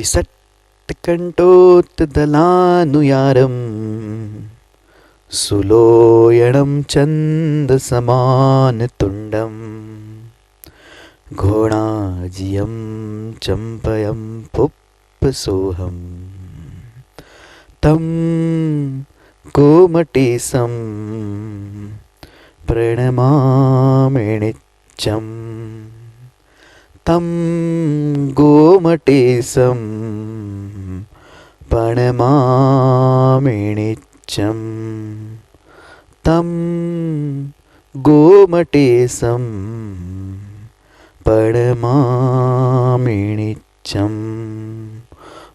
त्रिसट्कण्ठोत्तदलानुयारं सुलोयणं चन्दसमानतुण्डं घोणाजियं चम्पयं पुप्पसोऽहं तं गोमटेशं प्रणमामि नित्यम् तं गोमटेशं प्रणमामि नित्यम् तं गोमटेशं प्रणमामि नित्यम्।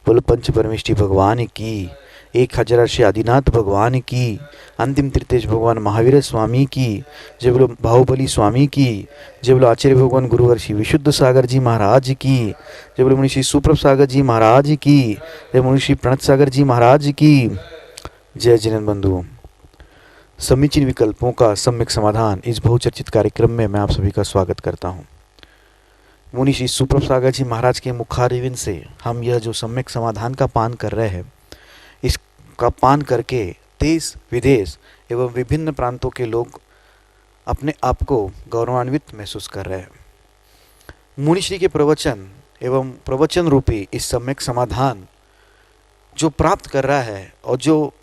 बोलो पंच परमेष्ठी भगवान की, 1000 श्री आदिनाथ भगवान की, अंतिम तृतीय भगवान महावीर स्वामी की, जय बोलो बाहुबली स्वामी की, जय बोलो आचार्य भगवान गुरुवर श्री विशुद्ध सागर जी महाराज की, जय बोलो मुनि श्री सुप्रभ सागर जी महाराज की, जय मुनि श्री प्रणत सागर जी महाराज की। जय जिनेन्द्र बंधु। समीचीन विकल्पों का सम्यक समाधान, इस बहुचर्चित कार्यक्रम में मैं आप सभी का स्वागत करता हूँ। मुनि श्री सुप्रभ सागर जी महाराज के मुखारविंद से हम यह जो सम्यक समाधान का पान कर रहे हैं, इसका पान करके देश विदेश एवं विभिन्न प्रांतों के लोग अपने आप को गौरवान्वित महसूस कर रहे हैं। मुनिश्री के प्रवचन एवं प्रवचन रूपी इस सम्यक समाधान जो प्राप्त कर रहा है, और जो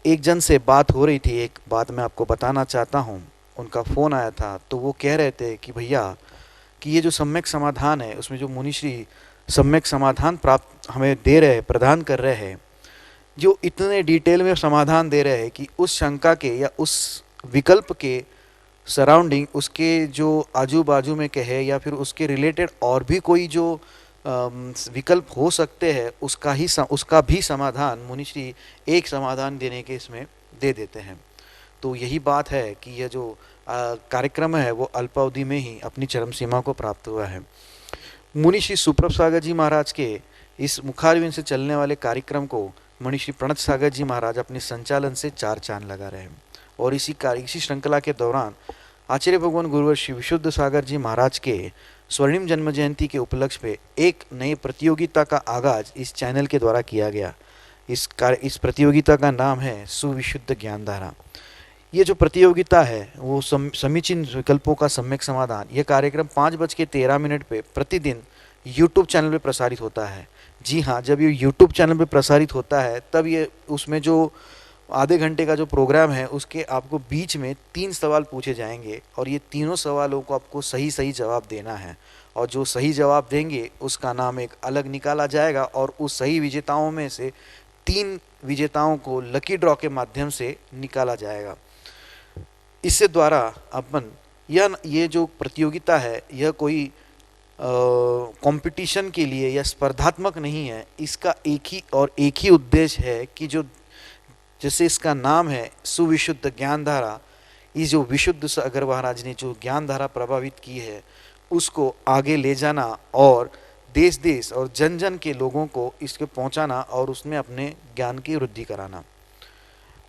एक जन से बात हो रही थी, एक बात मैं आपको बताना चाहता हूँ। उनका फ़ोन आया था तो वो कह रहे थे कि भैया कि ये जो सम्यक समाधान है, उसमें जो मुनिश्री सम्यक समाधान प्राप्त हमें दे रहे हैं, प्रदान कर रहे हैं, जो इतने डिटेल में समाधान दे रहे हैं कि उस शंका के या उस विकल्प के सराउंडिंग, उसके जो आजू बाजू में कहे या फिर उसके रिलेटेड और भी कोई जो विकल्प हो सकते हैं, उसका भी समाधान मुनिश्री एक समाधान देने के इसमें दे देते हैं। तो यही बात है कि यह जो कार्यक्रम है वो अल्पावधि में ही अपनी चरम सीमा को प्राप्त हुआ है। मुनि श्री सुप्रभ सागर जी महाराज के इस मुखारविंद से चलने वाले कार्यक्रम को मुनि श्री प्रणत सागर जी महाराज अपने संचालन से 4 चांद लगा रहे हैं। और इसी श्रृंखला के दौरान आचार्य भगवान गुरुवर श्री विशुद्ध सागर जी महाराज के स्वर्णिम जन्म जयंती के उपलक्ष्य पे एक नई प्रतियोगिता का आगाज इस चैनल के द्वारा किया गया। इस प्रतियोगिता का नाम है सुविशुद्ध ज्ञानधारा। ये जो प्रतियोगिता है वो समीचीन विकल्पों का सम्यक समाधान, यह कार्यक्रम 5:13 पे प्रतिदिन यूट्यूब चैनल पे प्रसारित होता है। जी हाँ, जब ये यूट्यूब चैनल पे प्रसारित होता है तब ये उसमें जो आधे घंटे का जो प्रोग्राम है उसके आपको बीच में 3 सवाल पूछे जाएंगे और ये तीनों सवालों को आपको सही सही जवाब देना है। और जो सही जवाब देंगे उसका नाम एक अलग निकाला जाएगा और उस सही विजेताओं में से 3 विजेताओं को लकी ड्रॉ के माध्यम से निकाला जाएगा। इससे द्वारा अपन ये जो प्रतियोगिता है यह कोई कंपटीशन के लिए या स्पर्धात्मक नहीं है। इसका एक ही उद्देश्य है कि जो जैसे इसका नाम है सुविशुद्ध ज्ञानधारा, इस जो विशुद्ध सागर महाराज ने जो ज्ञानधारा प्रभावित की है उसको आगे ले जाना और देश देश और जन जन के लोगों को इसके पहुंचाना और उसमें अपने ज्ञान की वृद्धि कराना।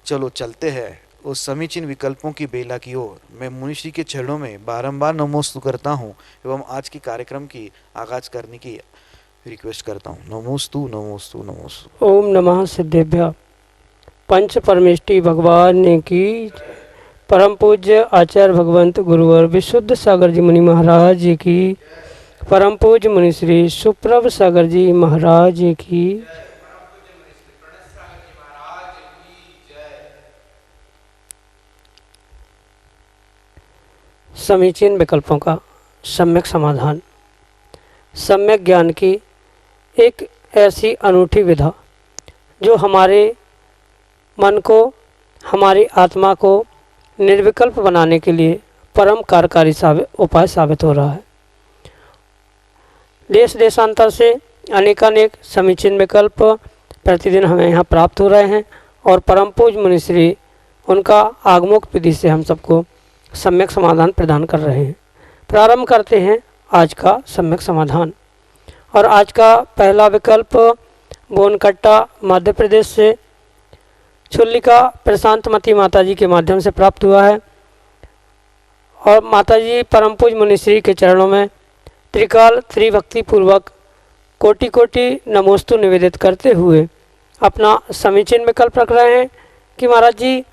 चलो चलते हैं उस समीचीन विकल्पों की बेला की ओर। मैं मुनिश्री के चरणों में बारंबार नमोस्तु करता हूँ एवं आज के कार्यक्रम की आगाज करने की रिक्वेस्ट करता हूँ। नमोस्तु नमोस्तु नमोस्तु। ओम नमः सिद्धेभ्य। पंच परमेष्ठी भगवान की परम पूज्य आचार्य भगवंत गुरुवर विशुद्ध सागर जी मुनि महाराज जी की, परम पूज्य मुनि श्री सुप्रभ सागर जी महाराज जी की। समीचीन विकल्पों का सम्यक समाधान। सम्यक ज्ञान की एक ऐसी अनूठी विधा जो हमारे मन को, हमारी आत्मा को निर्विकल्प बनाने के लिए परम कार्यकारी उपाय साबित हो रहा है। देश देशांतर से अनेकानेक समीचीन विकल्प प्रतिदिन हमें यहाँ प्राप्त हो रहे हैं और परम पूज्य मुनिश्री उनका आगमोक्त विधि से हम सबको सम्यक समाधान प्रदान कर रहे हैं। प्रारंभ करते हैं आज का सम्यक समाधान। और आज का पहला विकल्प बोनकट्टा मध्य प्रदेश से छुल्लिका प्रशांतमती माताजी के माध्यम से प्राप्त हुआ है। और माताजी परम पूज्य मुनिश्री के चरणों में त्रिकाल त्रिभक्ति पूर्वक कोटि कोटि नमोस्तु निवेदित करते हुए अपना समीचीन विकल्प रख रहे हैं कि महाराज जी,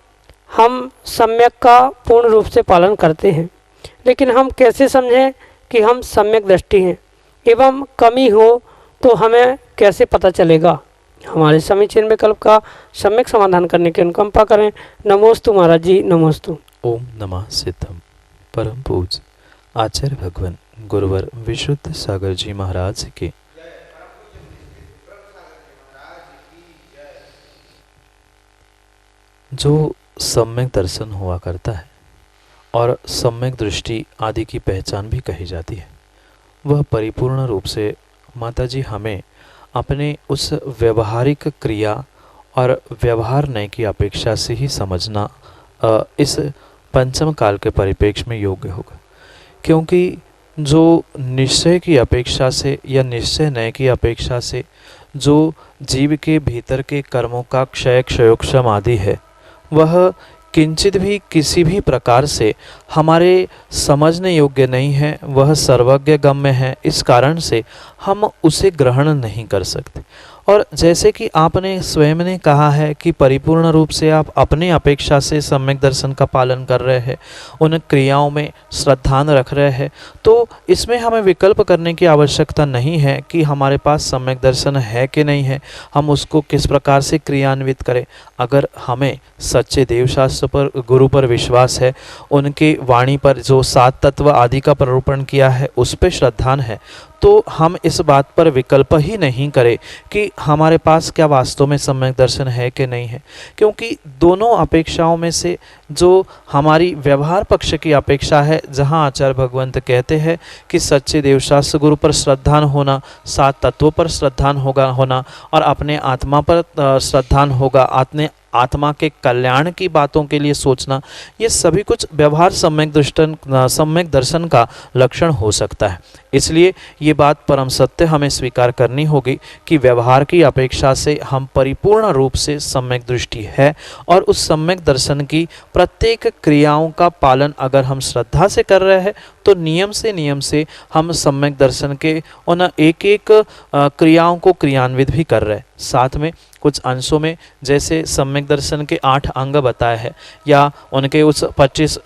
हम सम्यक का पूर्ण रूप से पालन करते हैं, लेकिन हम कैसे समझें कि हम सम्यक दृष्टि हैं एवं कमी हो तो हमें कैसे पता चलेगा। हमारे समीचीन विकल्प का सम्यक समाधान करने की अनुकंपा करें। नमोस्तु महाराज जी, नमोस्तु। ओम नमः सिद्धम। परम पूज आचार्य भगवान गुरुवर विशुद्ध सागर जी महाराज के जो सम्यक दर्शन हुआ करता है और सम्यक दृष्टि आदि की पहचान भी कही जाती है, वह परिपूर्ण रूप से माताजी हमें अपने उस व्यवहारिक क्रिया और व्यवहार नय की अपेक्षा से ही समझना इस पंचम काल के परिप्रेक्ष्य में योग्य होगा। क्योंकि जो निश्चय की अपेक्षा से या निश्चय नय की अपेक्षा से जो जीव के भीतर के कर्मों का क्षय क्षयोक्षम आदि है, वह किंचित भी किसी भी प्रकार से हमारे समझने योग्य नहीं है, वह सर्वज्ञ गम्य है। इस कारण से हम उसे ग्रहण नहीं कर सकते। और जैसे कि आपने स्वयं ने कहा है कि परिपूर्ण रूप से आप अपने अपेक्षा से सम्यक दर्शन का पालन कर रहे हैं, उन क्रियाओं में श्रद्धान रख रहे हैं, तो इसमें हमें विकल्प करने की आवश्यकता नहीं है कि हमारे पास सम्यक दर्शन है कि नहीं है, हम उसको किस प्रकार से क्रियान्वित करें। अगर हमें सच्चे देवशास्त्र पर, गुरु पर विश्वास है, उनके वाणी पर जो 7 तत्व आदि का प्ररूपण किया है उस पर श्रद्धान है, तो हम इस बात पर विकल्प ही नहीं करें कि हमारे पास क्या वास्तव में सम्यक दर्शन है कि नहीं है। क्योंकि दोनों अपेक्षाओं में से जो हमारी व्यवहार पक्ष की अपेक्षा है, जहां आचार्य भगवंत कहते हैं कि सच्चे देवशास्त्र गुरु पर श्रद्धान होना, 7 तत्वों पर श्रद्धान होना और अपने आत्मा पर श्रद्धान होगा, अपने आत्मा के कल्याण की बातों के लिए सोचना, ये सभी कुछ व्यवहार सम्यक दर्शन का लक्षण हो सकता है। इसलिए ये बात परम सत्य हमें स्वीकार करनी होगी कि व्यवहार की अपेक्षा से हम परिपूर्ण रूप से सम्यक दृष्टि है और उस सम्यक दर्शन की प्रत्येक क्रियाओं का पालन अगर हम श्रद्धा से कर रहे हैं तो नियम से हम सम्यक दर्शन के उन एक एक क्रियाओं को क्रियान्वित भी कर रहे हैं। साथ में कुछ अंशों में जैसे सम्यक दर्शन के 8 अंग बताए हैं या उनके उस 25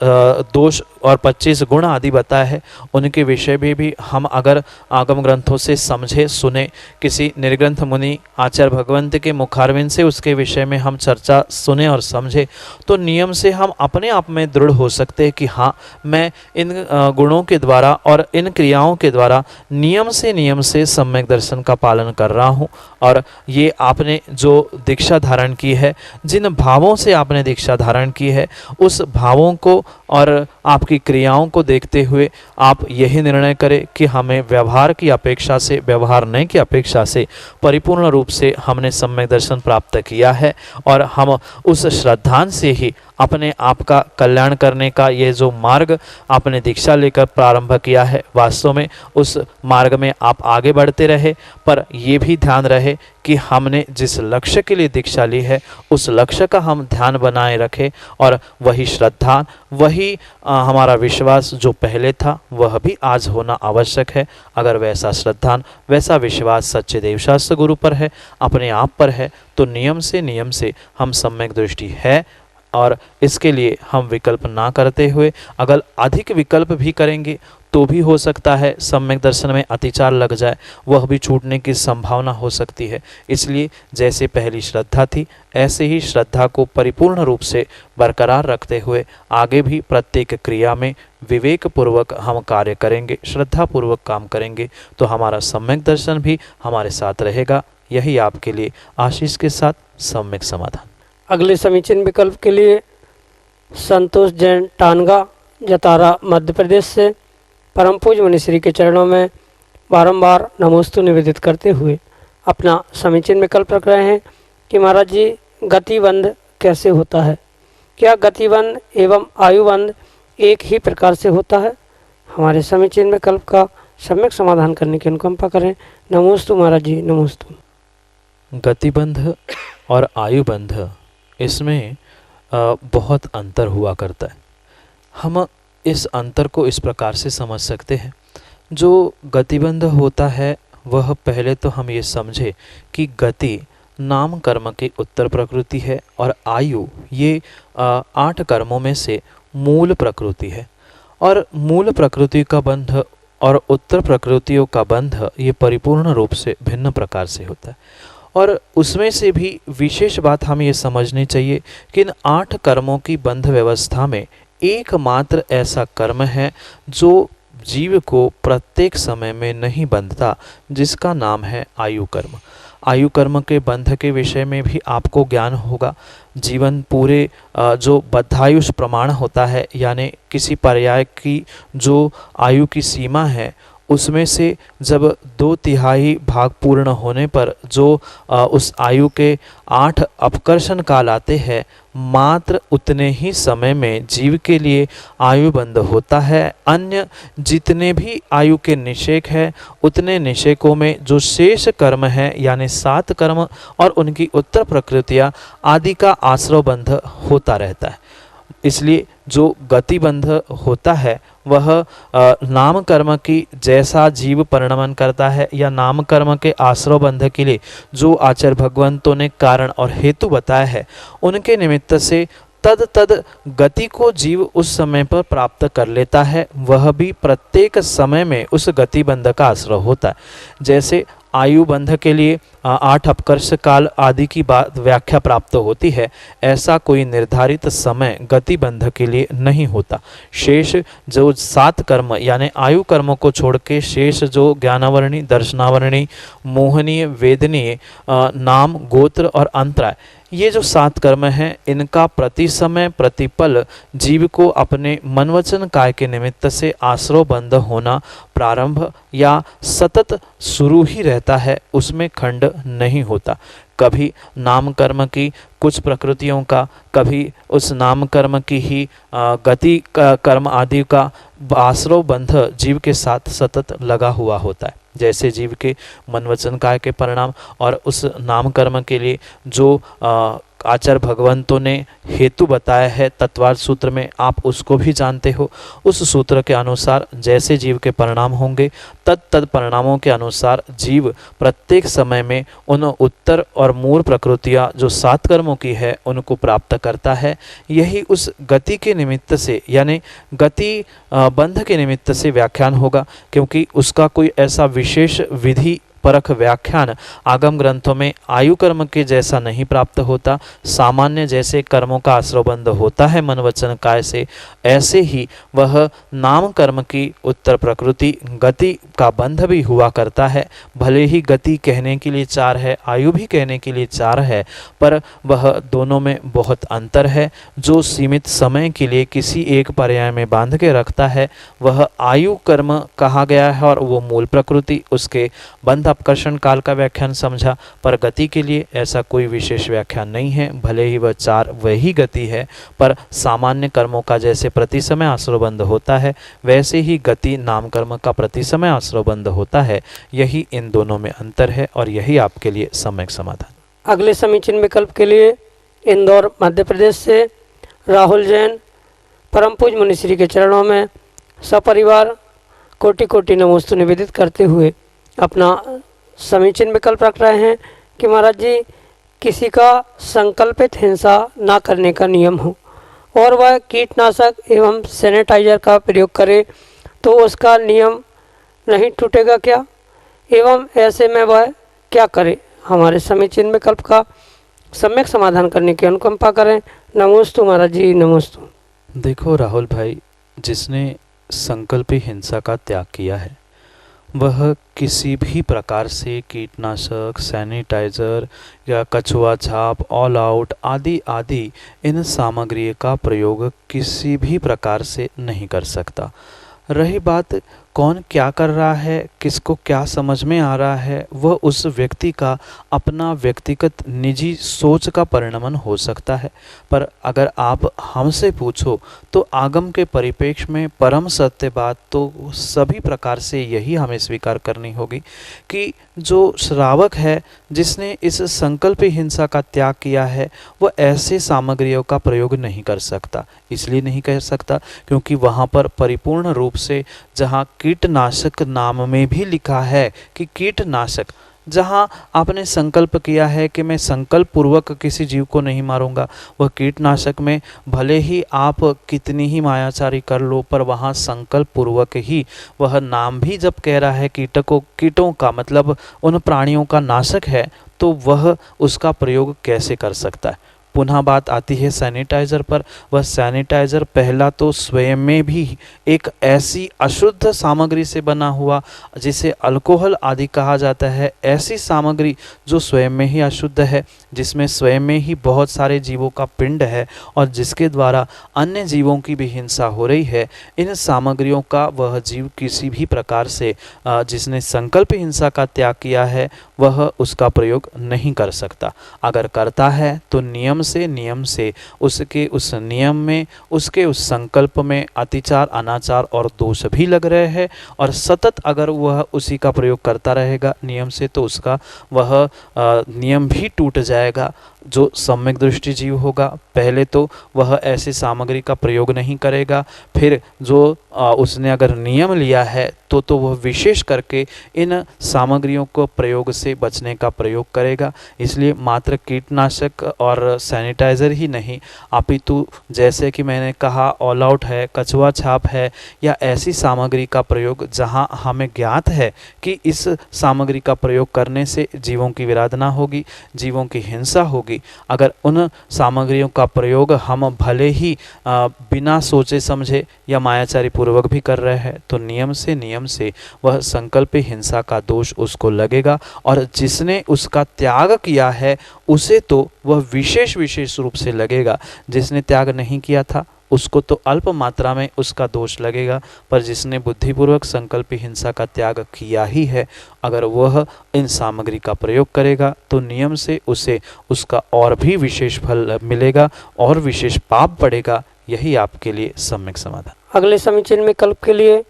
दोष और 25 गुण आदि बताए हैं, उनके विषय में भी हम अगर आगम ग्रंथों से समझे सुने, किसी निर्ग्रंथ मुनि आचार्य भगवंत के मुखारविंद से उसके विषय में हम चर्चा सुने और समझे, तो नियम से हम अपने आप में दृढ़ हो सकते हैं कि हाँ, मैं इन गुणों के द्वारा और इन क्रियाओं के द्वारा नियम से सम्यक दर्शन का पालन कर रहा हूँ। और ये आपने जो दीक्षा धारण की है, जिन भावों से आपने दीक्षा धारण की है, उस भावों को और आपकी क्रियाओं को देखते हुए आप यही निर्णय करें कि हमें व्यवहार की अपेक्षा से, व्यवहार नहीं की अपेक्षा से परिपूर्ण रूप से हमने सम्यक दर्शन प्राप्त किया है और हम उस श्रद्धान से ही अपने आप का कल्याण करने का ये जो मार्ग आपने दीक्षा लेकर प्रारंभ किया है, वास्तव में उस मार्ग में आप आगे बढ़ते रहे। पर ये भी ध्यान रहे कि हमने जिस लक्ष्य के लिए दीक्षा ली है उस लक्ष्य का हम ध्यान बनाए रखें और वही श्रद्धा, वही हमारा विश्वास जो पहले था वह भी आज होना आवश्यक है। अगर वैसा श्रद्धान, वैसा विश्वास सच्चे देवशास्त्र गुरु पर है, अपने आप पर है, तो नियम से हम सम्यक दृष्टि है। और इसके लिए हम विकल्प ना करते हुए अगर अधिक विकल्प भी करेंगे तो भी हो सकता है सम्यक दर्शन में अतिचार लग जाए, वह भी छूटने की संभावना हो सकती है। इसलिए जैसे पहली श्रद्धा थी, ऐसे ही श्रद्धा को परिपूर्ण रूप से बरकरार रखते हुए आगे भी प्रत्येक क्रिया में विवेक पूर्वक हम कार्य करेंगे, श्रद्धा पूर्वक काम करेंगे, तो हमारा सम्यक दर्शन भी हमारे साथ रहेगा। यही आपके लिए आशीष के साथ सम्यक समाधान। अगले समीचीन विकल्प के लिए संतोष जैन टानगा, जतारा, मध्य प्रदेश से परम पूज्य मुनिश्री के चरणों में बारंबार नमोस्तु निवेदित करते हुए अपना समीचीन विकल्प रख रहे हैं कि महाराज जी, गतिबंध कैसे होता है? क्या गतिबंध एवं आयुबंध एक ही प्रकार से होता है? हमारे समीचीन विकल्प का सम्यक समाधान करने की अनुकंपा करें। नमोस्तु महाराज जी, नमोस्तु। गतिबंध और आयुबंध, इसमें बहुत अंतर हुआ करता है। हम इस अंतर को इस प्रकार से समझ सकते हैं, जो गतिबंध होता है वह पहले तो हम ये समझे कि गति नाम कर्म की उत्तर प्रकृति है और आयु ये 8 कर्मों में से मूल प्रकृति है। और मूल प्रकृति का बंध और उत्तर प्रकृतियों का बंध ये परिपूर्ण रूप से भिन्न प्रकार से होता है। और उसमें से भी विशेष बात हमें ये समझनी चाहिए कि इन 8 कर्मों की बंध व्यवस्था में एकमात्र ऐसा कर्म है जो जीव को प्रत्येक समय में नहीं बंधता, जिसका नाम है आयु कर्म। आयु कर्म के बंध के विषय में भी आपको ज्ञान होगा। जीवन पूरे जो बद्धायुष प्रमाण होता है, यानी किसी पर्याय की जो आयु की सीमा है, उसमें से जब 2/3 भाग पूर्ण होने पर जो उस आयु के 8 अपकर्षण काल आते हैं, मात्र उतने ही समय में जीव के लिए आयु बंध होता है। अन्य जितने भी आयु के निषेक है, उतने निषेकों में जो शेष कर्म है यानी 7 कर्म और उनकी उत्तर प्रकृतियाँ आदि का आश्रव बंध होता रहता है। इसलिए जो गतिबंध होता है वह नाम कर्म की जैसा जीव परिणमन करता है या नाम कर्म के आश्रव बंध के लिए जो आचार्य भगवंतों ने कारण और हेतु बताया है, उनके निमित्त से तद गति को जीव उस समय पर प्राप्त कर लेता है। वह भी प्रत्येक समय में उस गति बंध का आश्रय होता है। जैसे आयु बंध के लिए 8 अपकर्ष काल आदि की बात व्याख्या प्राप्त होती है, ऐसा कोई निर्धारित समय गति बंध के लिए नहीं होता। शेष जो 7 कर्म यानी आयु कर्मों को छोड़ के शेष जो ज्ञानावरणी, दर्शनावरणी, मोहनीय, वेदनीय, नाम, गोत्र और अंतराय, ये जो 7 कर्म हैं, इनका प्रति समय प्रतिपल जीव को अपने मन वचन काय के निमित्त से आश्रव बंध होना प्रारंभ या सतत शुरू ही रहता है, उसमें खंड नहीं होता। कभी नाम कर्म की कुछ प्रकृतियों का, कभी उस नाम कर्म की ही गति कर्म आदि का आश्रव बंध जीव के साथ सतत लगा हुआ होता है। जैसे जीव के मन वचन काय के परिणाम और उस नाम कर्म के लिए जो आचार्य भगवंतों ने हेतु बताया है तत्वार्थ सूत्र में, आप उसको भी जानते हो। उस सूत्र के अनुसार जैसे जीव के परिणाम होंगे, तद परिणामों के अनुसार जीव प्रत्येक समय में उन उत्तर और मूल प्रकृतियाँ जो 7 कर्मों की है उनको प्राप्त करता है। यही उस गति के निमित्त से यानी गति बंध के निमित्त से व्याख्यान होगा, क्योंकि उसका कोई ऐसा विशेष विधि परख व्याख्यान आगम ग्रंथों में आयु कर्म के जैसा नहीं प्राप्त होता। सामान्य जैसे कर्मों का आश्रवबंध होता है मन वचन काय से, ऐसे ही वह नाम कर्म की उत्तर प्रकृति गति का बंध भी हुआ करता है। भले ही गति कहने के लिए 4 है, आयु भी कहने के लिए 4 है, पर वह दोनों में बहुत अंतर है। जो सीमित समय के लिए किसी एक पर्याय में बांध के रखता है वह आयु कर्म कहा गया है, और वो मूल प्रकृति उसके बंध अपकर्षण काल का व्याख्यान समझा। पर गति के लिए ऐसा कोई विशेष व्याख्यान नहीं है। भले ही वह 4 वही गति है, पर सामान्य कर्मों का जैसे प्रति समय आश्रवबंध होता है, वैसे ही गति नाम कर्म का प्रति समय आश्रवबंध होता है। यही इन दोनों में अंतर है और यही आपके लिए सम्यक समाधान। अगले समीचीन विकल्प के लिए इंदौर मध्य प्रदेश से राहुल जैन परम पूज मुनिश्री के चरणों में सपरिवार कोटि कोटि नमोस्तु निवेदित करते हुए अपना समीचीन विकल्प रख रहे हैं कि महाराज जी, किसी का संकल्पित हिंसा ना करने का नियम हो और वह कीटनाशक एवं सैनिटाइजर का प्रयोग करे तो उसका नियम नहीं टूटेगा क्या, एवं ऐसे में वह क्या करे। हमारे समीचीन विकल्प का सम्यक समाधान करने की अनुकंपा करें। नमोस्तु महाराज जी, नमोस्तु। देखो राहुल भाई, जिसने संकल्पी हिंसा का त्याग किया है वह किसी भी प्रकार से कीटनाशक, सैनिटाइज़र या कछुआ छाप, ऑल आउट आदि आदि इन सामग्री का प्रयोग किसी भी प्रकार से नहीं कर सकता। रही बात कौन क्या कर रहा है, किसको क्या समझ में आ रहा है, वह उस व्यक्ति का अपना व्यक्तिगत निजी सोच का परिणमन हो सकता है। पर अगर आप हमसे पूछो तो आगम के परिप्रेक्ष्य में परम सत्य बात तो सभी प्रकार से यही हमें स्वीकार करनी होगी कि जो श्रावक है जिसने इस संकल्प हिंसा का त्याग किया है वह ऐसे सामग्रियों का प्रयोग नहीं कर सकता। इसलिए नहीं कर सकता क्योंकि वहाँ पर परिपूर्ण रूप से जहाँ कीटनाशक नाम में भी लिखा है कि कीटनाशक। जहाँ आपने संकल्प किया है कि मैं संकल्प पूर्वक किसी जीव को नहीं मारूंगा, वह कीटनाशक में भले ही आप कितनी ही मायाचारी कर लो, पर वहाँ संकल्प पूर्वक ही वह नाम भी जब कह रहा है कीटों का मतलब उन प्राणियों का नाशक है, तो वह उसका प्रयोग कैसे कर सकता है। पुनः बात आती है सैनिटाइज़र पर। वह सैनिटाइज़र पहला तो स्वयं में भी एक ऐसी अशुद्ध सामग्री से बना हुआ जिसे अल्कोहल आदि कहा जाता है, ऐसी सामग्री जो स्वयं में ही अशुद्ध है, जिसमें स्वयं में ही बहुत सारे जीवों का पिंड है और जिसके द्वारा अन्य जीवों की भी हिंसा हो रही है। इन सामग्रियों का वह जीव किसी भी प्रकार से जिसने संकल्प हिंसा का त्याग किया है वह उसका प्रयोग नहीं कर सकता। अगर करता है तो नियम से उसके उस नियम में, उसके उस संकल्प में अतिचार, अनाचार और दोष भी लग रहे हैं, और सतत अगर वह उसी का प्रयोग करता रहेगा नियम से, तो उसका वह नियम भी टूट जाएगा। जो सम्यक दृष्टि जीव होगा, पहले तो वह ऐसी सामग्री का प्रयोग नहीं करेगा, फिर जो उसने अगर नियम लिया है तो वह विशेष करके इन सामग्रियों को प्रयोग से बचने का प्रयोग करेगा। इसलिए मात्र कीटनाशक और सैनिटाइज़र ही नहीं, अपितु जैसे कि मैंने कहा ऑल आउट है, कछुआ छाप है, या ऐसी सामग्री का प्रयोग जहां हमें ज्ञात है कि इस सामग्री का प्रयोग करने से जीवों की विराधना होगी, जीवों की हिंसा होगी। अगर उन सामग्रियों का प्रयोग हम भले ही बिना सोचे समझे या मायाचारी पूर्वक भी कर रहे हैं, तो नियम से वह संकल्प हिंसा का दोष उसको लगेगा, और जिसने उसका त्याग किया है उसे तो वह विशेष रूप से लगेगा। जिसने त्याग नहीं किया था उसको तो अल्प मात्रा में उसका दोष लगेगा, पर जिसने बुद्धिपूर्वक संकल्प हिंसा का त्याग किया ही है, अगर वह इन सामग्री का प्रयोग करेगा तो नियम से उसे उसका और भी विशेष फल मिलेगा और विशेष पाप पड़ेगा। यही आपके लिए सम्यक समाधान। अगले समीचीन में कल्प के लिए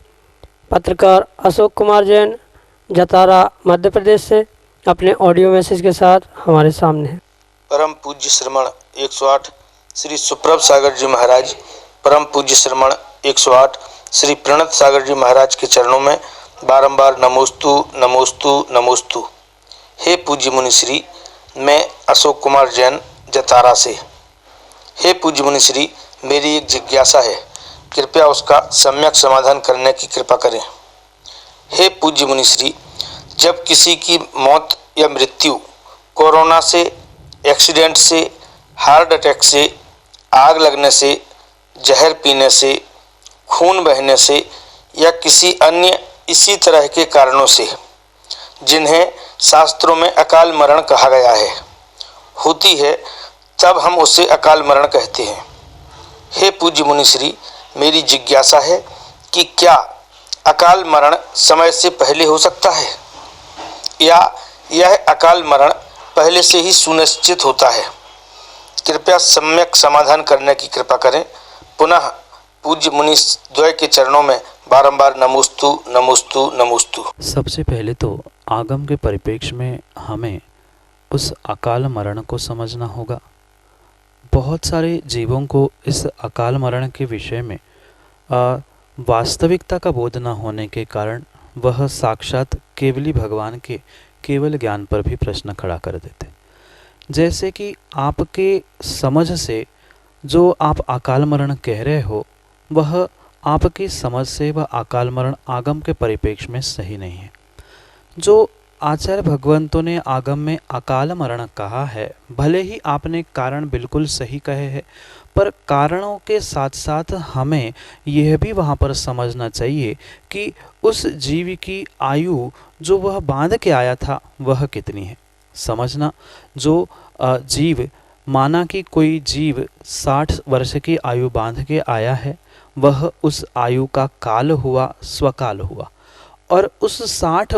पत्रकार अशोक कुमार जैन, जतारा, मध्य प्रदेश से अपने ऑडियो मैसेज के साथ हमारे सामने हैं। परम पूज्य श्रमण 108 श्री सुप्रभ सागर जी महाराज, परम पूज्य श्रमण 108 श्री प्रणत सागर जी महाराज के चरणों में बारंबार नमोस्तु नमोस्तु नमोस्तु। हे पूज्य मुनिश्री, मैं अशोक कुमार जैन, जतारा से। हे पूज्य मुनिश्री, मेरी एक जिज्ञासा है, कृपया उसका सम्यक समाधान करने की कृपा करें। हे पूज्य मुनिश्री, जब किसी की मौत या मृत्यु कोरोना से, एक्सीडेंट से, हार्ट अटैक से, आग लगने से, जहर पीने से, खून बहने से या किसी अन्य इसी तरह के कारणों से, जिन्हें शास्त्रों में अकाल मरण कहा गया है, होती है, तब हम उसे अकाल मरण कहते हैं। हे पूज्य मुनिश्री, मेरी जिज्ञासा है कि क्या अकाल मरण समय से पहले हो सकता है, या यह अकाल मरण पहले से ही सुनिश्चित होता है? कृपया सम्यक समाधान करने की कृपा करें। पुनः पूज्य मुनि द्वय के चरणों में बारंबार नमोस्तु नमोस्तु नमोस्तु। सबसे पहले तो आगम के परिप्रेक्ष्य में हमें उस अकाल मरण को समझना होगा। बहुत सारे जीवों को इस अकाल मरण के विषय में वास्तविकता का बोध न होने के कारण वह साक्षात केवली भगवान के केवल ज्ञान पर भी प्रश्न खड़ा कर देते। जैसे कि आपके समझ से जो आप अकाल मरण कह रहे हो, वह आपकी समझ से वह अकाल मरण आगम के परिप्रेक्ष्य में सही नहीं है। जो आचार्य भगवंतों ने आगम में अकाल मरण कहा है, भले ही आपने कारण बिल्कुल सही कहे हैं, पर कारणों के साथ साथ हमें यह भी वहाँ पर समझना चाहिए कि उस जीव की आयु जो वह बांध के आया था वह कितनी है। समझना, जो जीव, माना कि कोई जीव 60 वर्ष की आयु बांध के आया है, वह उस आयु का काल हुआ, स्वकाल हुआ, और उस 60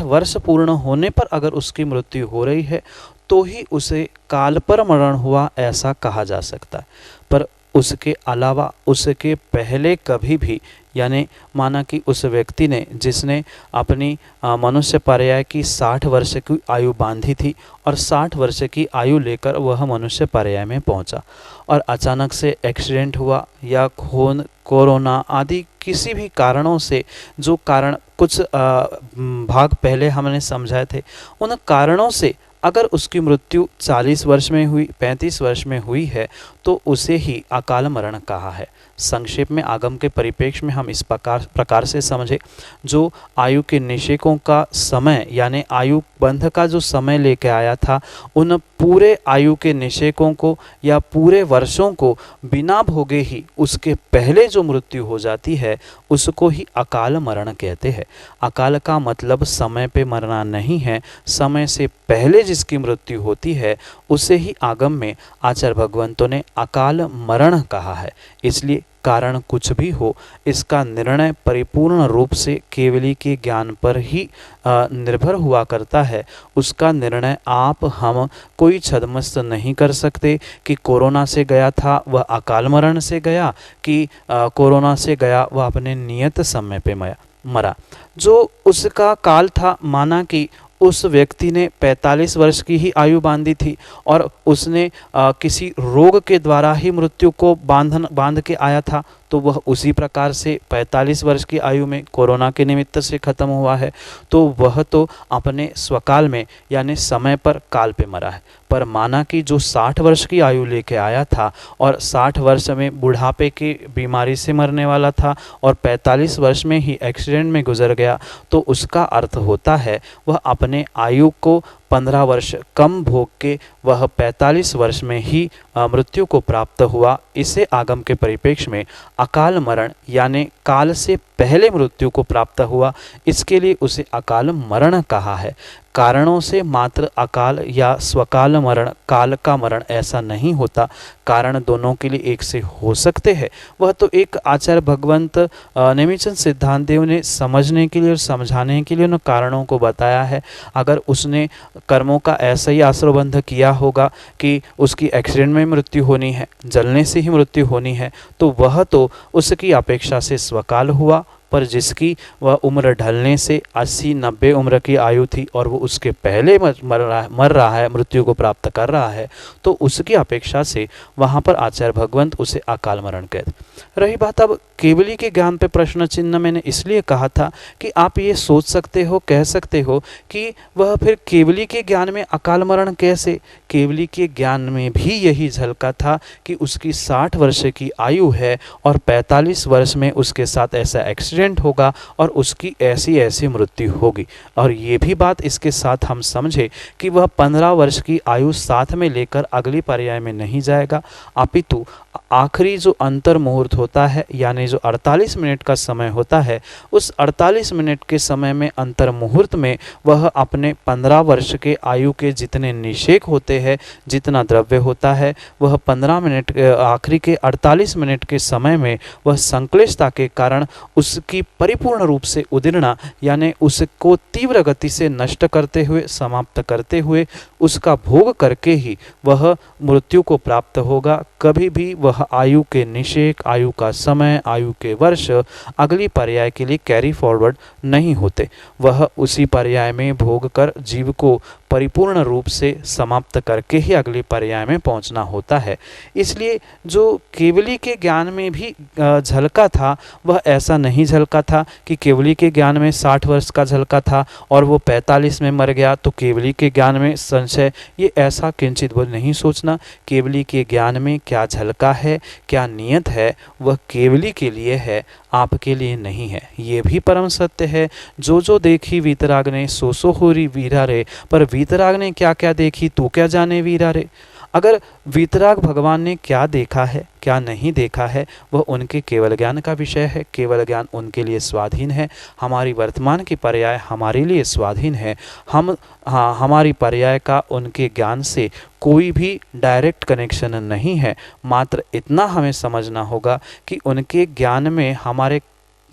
वर्ष पूर्ण होने पर अगर उसकी मृत्यु हो रही है तो ही उसे काल पर मरण हुआ ऐसा कहा जा सकता है। पर उसके अलावा उसके पहले कभी भी, यानी माना कि उस व्यक्ति ने जिसने अपनी मनुष्य पर्याय की 60 वर्ष की आयु बांधी थी और 60 वर्ष की आयु लेकर वह मनुष्य पर्याय में पहुंचा और अचानक से एक्सीडेंट हुआ या खून, कोरोना आदि किसी भी कारणों से, जो कारण कुछ भाग पहले हमने समझाए थे, उन कारणों से अगर उसकी मृत्यु 40 वर्ष में हुई, 35 वर्ष में हुई है तो उसे ही अकाल मरण कहा है। संक्षेप में आगम के परिप्रेक्ष्य में हम इस प्रकार से समझे, जो आयु के निषेकों का समय यानी आयु बंध का जो समय लेके आया था, उन पूरे आयु के निषेकों को या पूरे वर्षों को बिना भोगे ही उसके पहले जो मृत्यु हो जाती है उसको ही अकाल मरण कहते हैं। अकाल का मतलब समय पे मरना नहीं है, समय से पहले जिसकी मृत्यु होती है उसे ही आगम में आचार्य भगवंतों ने अकाल मरण कहा है। इसलिए कारण कुछ भी हो, इसका निर्णय परिपूर्ण रूप से केवली के ज्ञान पर ही निर्भर हुआ करता है। उसका निर्णय आप हम कोई छद्मस्त नहीं कर सकते कि कोरोना से गया था वह अकाल मरण से गया, कि कोरोना से गया वह अपने नियत समय पे मरा। जो उसका काल था, माना कि उस व्यक्ति ने 45 वर्ष की ही आयु बांधी थी और उसने किसी रोग के द्वारा ही मृत्यु को बांध के आया था, तो वह उसी प्रकार से 45 वर्ष की आयु में कोरोना के निमित्त से खत्म हुआ है, तो वह तो अपने स्वकाल में यानी समय पर काल पे मरा है। पर माना कि जो 60 वर्ष की आयु लेके आया था और 60 वर्ष में बुढ़ापे की बीमारी से मरने वाला था और 45 वर्ष में ही एक्सीडेंट में गुजर गया, तो उसका अर्थ होता है वह अपने आयु को 15 वर्ष कम भोग के वह 45 वर्ष में ही मृत्यु को प्राप्त हुआ। इसे आगम के परिप्रेक्ष्य में अकाल मरण यानी काल से पहले मृत्यु को प्राप्त हुआ, इसके लिए उसे अकाल मरण कहा है। कारणों से मात्र अकाल या स्वकाल मरण, काल का मरण ऐसा नहीं होता। कारण दोनों के लिए एक से हो सकते हैं। वह तो एक आचार्य भगवंत नेमिचंद सिद्धांत देव ने समझने के लिए और समझाने के लिए उन कारणों को बताया है। अगर उसने कर्मों का ऐसा ही आश्रयबंध किया होगा कि उसकी एक्सीडेंट में मृत्यु होनी है, जलने से ही मृत्यु होनी है, तो वह तो उसकी अपेक्षा से स्वकाल हुआ। पर जिसकी वह उम्र ढलने से 80-90 उम्र की आयु थी और वो उसके पहले मर रहा है, मृत्यु को प्राप्त कर रहा है, तो उसकी अपेक्षा से वहाँ पर आचार्य भगवंत उसे अकाल मरण कहते। रही बात अब केवली के ज्ञान पे प्रश्न चिन्ह मैंने इसलिए कहा था कि आप ये सोच सकते हो, कह सकते हो कि वह फिर केवली के ज्ञान में अकाल मरण कैसे। केवली के ज्ञान में भी यही झलका था कि उसकी 60 वर्ष की आयु है और 45 वर्ष में उसके साथ ऐसा एक्सीडेंट होगा और उसकी ऐसी ऐसी मृत्यु होगी। और ये भी बात इसके साथ हम समझे कि वह 15 वर्ष की आयु साथ में लेकर अगली पर्याय में नहीं जाएगा, अपितु आखिरी जो अंतर मुहूर्त होता है यानी जो 48 मिनट का समय होता है, उस 48 मिनट के समय में अंतर मुहूर्त में वह अपने 15 वर्ष के आयु के जितने निषेक होते हैं, जितना द्रव्य होता है, वह 15 मिनट आखिरी के 48 मिनट के समय में वह संक्लिष्टता के कारण उसकी परिपूर्ण रूप से उदीर्णा यानी उसको तीव्र गति से नष्ट करते हुए, समाप्त करते हुए, उसका भोग करके ही वह मृत्यु को प्राप्त होगा। कभी भी वह आयु के निषेक, आयु का समय, आयु के वर्ष अगली पर्याय के लिए कैरी फॉरवर्ड नहीं होते। वह उसी पर्याय में भोग कर जीव को परिपूर्ण रूप से समाप्त करके ही अगली पर्याय में पहुंचना होता है। इसलिए जो केवली के ज्ञान में भी झलका था, वह ऐसा नहीं झलका था कि केवली के ज्ञान में 60 वर्ष का झलका था और वो 45 में मर गया तो केवली के ज्ञान में संशय, ये ऐसा किंचित वो नहीं सोचना। केवली के ज्ञान में क्या झलका है, क्या नियत है, वह केवली के लिए है, आपके लिए नहीं है। ये भी परम सत्य है। जो जो देखी वीतराग ने सो सो होरी वीरा रे, पर वीतराग ने क्या क्या देखी तू क्या जाने वीरा रे। अगर वीतराग भगवान ने क्या देखा है, क्या नहीं देखा है, वह उनके केवल ज्ञान का विषय है। केवल ज्ञान उनके लिए स्वाधीन है। हमारी वर्तमान की पर्याय हमारे लिए स्वाधीन है। हमारी पर्याय का उनके ज्ञान से कोई भी डायरेक्ट कनेक्शन नहीं है। मात्र इतना हमें समझना होगा कि उनके ज्ञान में हमारे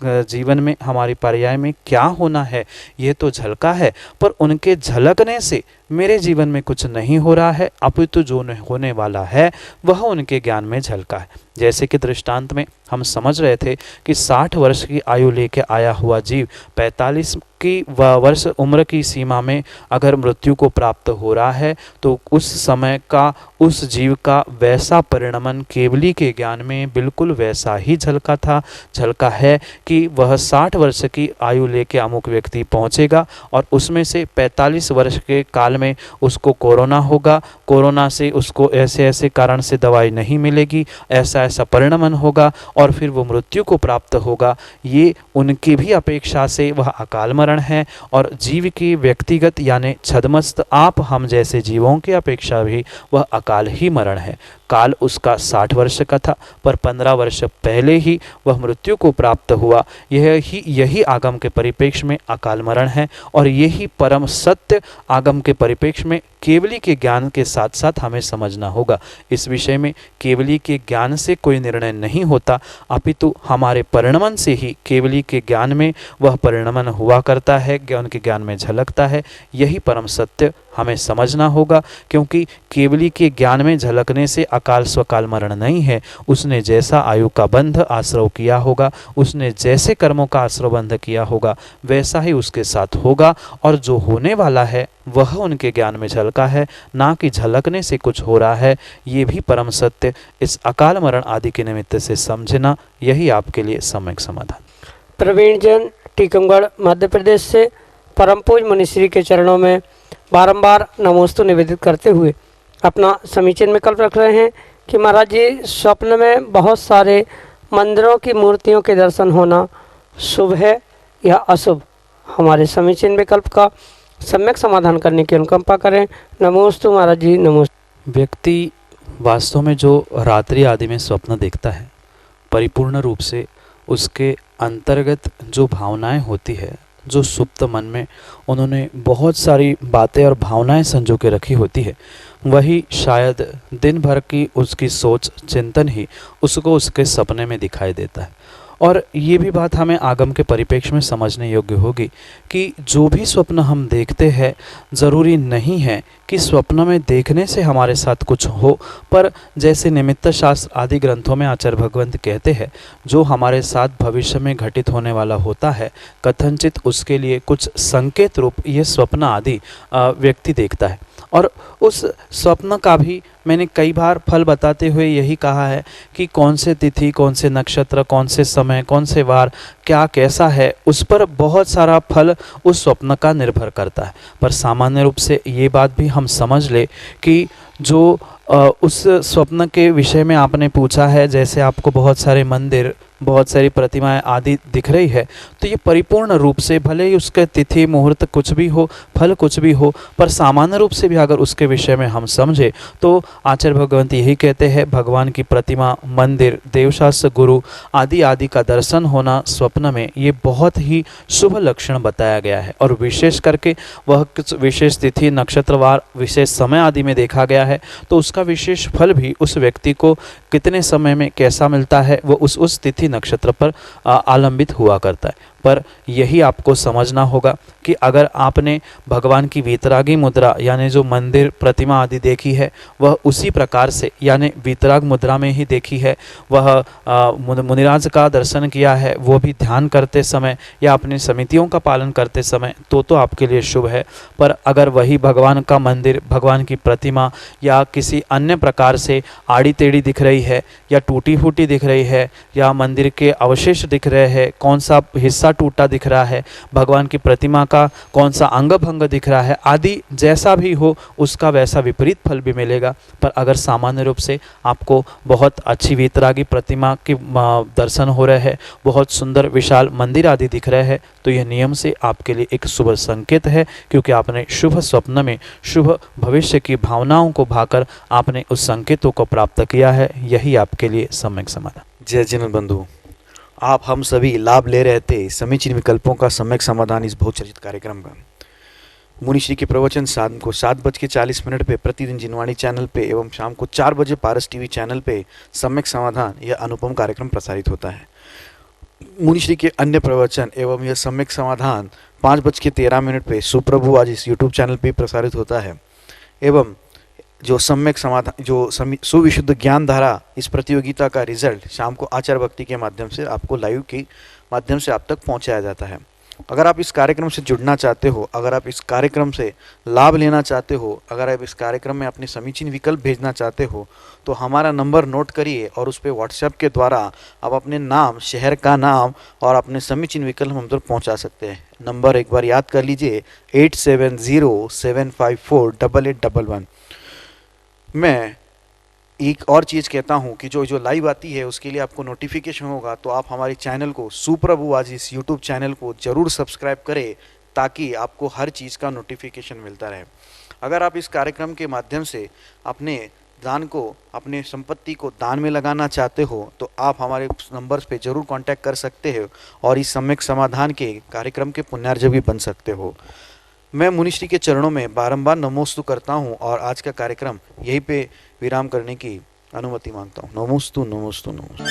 जीवन में, हमारी पर्याय में क्या होना है ये तो झलका है, पर उनके झलकने से मेरे जीवन में कुछ नहीं हो रहा है, अपितु जो होने वाला है वह उनके ज्ञान में झलका है। जैसे कि दृष्टांत में हम समझ रहे थे कि 60 वर्ष की आयु लेके आया हुआ जीव 45 की वर्ष उम्र की सीमा में अगर मृत्यु को प्राप्त हो रहा है तो उस समय का उस जीव का वैसा परिणमन केवली के ज्ञान में बिल्कुल वैसा ही झलका था, झलका है कि वह 60 वर्ष की आयु लेके अमुक व्यक्ति पहुंचेगा और उसमें से 45 वर्ष के काल में उसको कोरोना होगा, कोरोना से उसको ऐसे ऐसे कारण से दवाई नहीं मिलेगी, ऐसा ऐसा परिणमन होगा और फिर वो मृत्यु को प्राप्त होगा। ये उनकी भी अपेक्षा से वह अकाल मरण है और जीव की व्यक्तिगत यानी छद्मस्त आप हम जैसे जीवों की अपेक्षा भी वह अकाल ही मरण है। काल उसका 60 वर्ष का था, पर 15 वर्ष पहले ही वह मृत्यु को प्राप्त हुआ। यही आगम के परिप्रेक्ष्य में अकाल मरण है और यही परम सत्य आगम के परिप्रेक्ष्य में केवली के ज्ञान के साथ साथ हमें समझना होगा। इस विषय में केवली के ज्ञान से कोई निर्णय नहीं होता, अपितु हमारे परिणमन से ही केवली के ज्ञान में वह परिणमन हुआ करता है, ज्ञान के ज्ञान में झलकता है। यही परम सत्य हमें समझना होगा, क्योंकि केवली के ज्ञान में झलकने से अकाल स्वकाल मरण नहीं है। उसने जैसा आयु का बंध आश्रव किया होगा, उसने जैसे कर्मों का आश्रव बंध किया होगा, वैसा ही उसके साथ होगा और जो होने वाला है वह उनके ज्ञान में झलका है, ना कि झलकने से कुछ हो रहा है। ये भी परम सत्य इस अकाल मरण आदि के निमित्त से समझना, यही आपके लिए सम्यक समाधान। प्रवीण जैन, टीकमगढ़, मध्य प्रदेश से परम पूज मुनिश्री के चरणों में बारंबार नमोस्तु निवेदित करते हुए अपना समीचीन विकल्प रख रहे हैं कि महाराज जी, स्वप्न में बहुत सारे मंदिरों की मूर्तियों के दर्शन होना शुभ है या अशुभ? हमारे समीचीन विकल्प का सम्यक समाधान करने की अनुकंपा करें। नमोस्तु महाराज जी, नमोस्तु। व्यक्ति वास्तव में जो रात्रि आदि में स्वप्न देखता है, परिपूर्ण रूप से उसके अंतर्गत जो भावनाएं होती है, जो सुप्त मन में उन्होंने बहुत सारी बातें और भावनाएं संजो के रखी होती है, वही शायद दिन भर की उसकी सोच चिंतन ही उसको उसके सपने में दिखाई देता है। और ये भी बात हमें आगम के परिप्रेक्ष्य में समझने योग्य होगी कि जो भी स्वप्न हम देखते हैं, ज़रूरी नहीं है कि स्वप्न में देखने से हमारे साथ कुछ हो, पर जैसे निमित्त शास्त्र आदि ग्रंथों में आचार्य भगवंत कहते हैं, जो हमारे साथ भविष्य में घटित होने वाला होता है, कथनचित उसके लिए कुछ संकेत रूप ये स्वप्न आदि व्यक्ति देखता है। और उस स्वप्न का भी मैंने कई बार फल बताते हुए यही कहा है कि कौन से तिथि, कौन से नक्षत्र, कौन से समय, कौन से वार, क्या कैसा है, उस पर बहुत सारा फल उस स्वप्न का निर्भर करता है। पर सामान्य रूप से ये बात भी हम समझ ले कि जो उस स्वप्न के विषय में आपने पूछा है, जैसे आपको बहुत सारे मंदिर, बहुत सारी प्रतिमाएं आदि दिख रही है, तो ये परिपूर्ण रूप से भले ही उसके तिथि मुहूर्त कुछ भी हो, फल कुछ भी हो, पर सामान्य रूप से भी अगर उसके विषय में हम समझे तो आचार्य भगवंत यही कहते हैं, भगवान की प्रतिमा, मंदिर, देवशास्त्र, गुरु आदि आदि का दर्शन होना स्वप्न में ये बहुत ही शुभ लक्षण बताया गया है। और विशेष करके वह कुछ विशेष तिथि, नक्षत्रवार, विशेष समय आदि में देखा गया है, तो उसका विशेष फल भी उस व्यक्ति को कितने समय में कैसा मिलता है वो उस तिथि नक्षत्र पर आलंबित हुआ करता है। पर यही आपको समझना होगा कि अगर आपने भगवान की वीतरागी मुद्रा यानी जो मंदिर, प्रतिमा आदि देखी है, वह उसी प्रकार से यानी वीतराग मुद्रा में ही देखी है, वह मुनिराज का दर्शन किया है, वो भी ध्यान करते समय या अपनी समितियों का पालन करते समय, तो आपके लिए शुभ है। पर अगर वही भगवान का मंदिर, भगवान की प्रतिमा या किसी अन्य प्रकार से आड़ी टेढ़ी दिख रही है या टूटी फूटी दिख रही है या मंदिर के अवशेष दिख रहे हैं, कौन सा हिस्सा टूटा दिख रहा है, भगवान की प्रतिमा का कौन सा अंग भंग दिख रहा है आदि, जैसा भी हो उसका वैसा विपरीत फल भी मिलेगा। पर अगर सामान्य रूप से आपको बहुत अच्छी वीतरागी प्रतिमा के दर्शन हो रहे हैं, बहुत सुंदर विशाल मंदिर आदि दिख रहे हैं, तो यह नियम से आपके लिए एक शुभ संकेत है, क्योंकि आपने शुभ स्वप्न में शुभ भविष्य की भावनाओं को भाकर आपने उस संकेतों को प्राप्त किया है। यही आपके लिए सम्यक समाधान। जय जिन बंधु, आप हम सभी लाभ ले रहे थे समीचीन विकल्पों का सम्यक समाधान इस बहुचर्चित कार्यक्रम का। मुनिश्री के प्रवचन शाम को 7:40 पे प्रतिदिन जिनवाणी चैनल पे एवं शाम को 4 बजे पारस टीवी चैनल पे सम्यक समाधान यह अनुपम कार्यक्रम प्रसारित होता है। मुनिश्री के अन्य प्रवचन एवं यह सम्यक समाधान 5:13 पे सुप्रभु आज इस यूट्यूब चैनल पे प्रसारित होता है। एवं जो सम्यक समाधान जो सुविशुद्ध ज्ञान धारा इस प्रतियोगिता का रिजल्ट शाम को आचार भक्ति के माध्यम से आपको लाइव के माध्यम से आप तक पहुंचाया जाता है। अगर आप इस कार्यक्रम से जुड़ना चाहते हो, अगर आप इस कार्यक्रम से लाभ लेना चाहते हो, अगर आप इस कार्यक्रम में अपने समीचीन विकल्प भेजना चाहते हो तो हमारा नंबर नोट करिए और उस पर व्हाट्सएप के द्वारा आप अपने नाम, शहर का नाम और अपने समीचीन विकल्प हम तक पहुंचा सकते हैं। नंबर एक बार याद कर लीजिए 8707548811। मैं एक और चीज़ कहता हूँ कि जो लाइव आती है उसके लिए आपको नोटिफिकेशन होगा, तो आप हमारे चैनल को सुप्रभु आज इस यूट्यूब चैनल को ज़रूर सब्सक्राइब करें ताकि आपको हर चीज़ का नोटिफिकेशन मिलता रहे। अगर आप इस कार्यक्रम के माध्यम से अपने दान को, अपने संपत्ति को दान में लगाना चाहते हो तो आप हमारे नंबर्स पे ज़रूर कांटेक्ट कर सकते हो और इस सम्यक समाधान के कार्यक्रम के पुण्यार्जक भी बन सकते हो। मैं मुनिश्री के चरणों में बारंबार नमोस्तु करता हूं और आज का कार्यक्रम यहीं पे विराम करने की अनुमति मांगता हूं। नमोस्तु नमोस्तु नमोस्तु।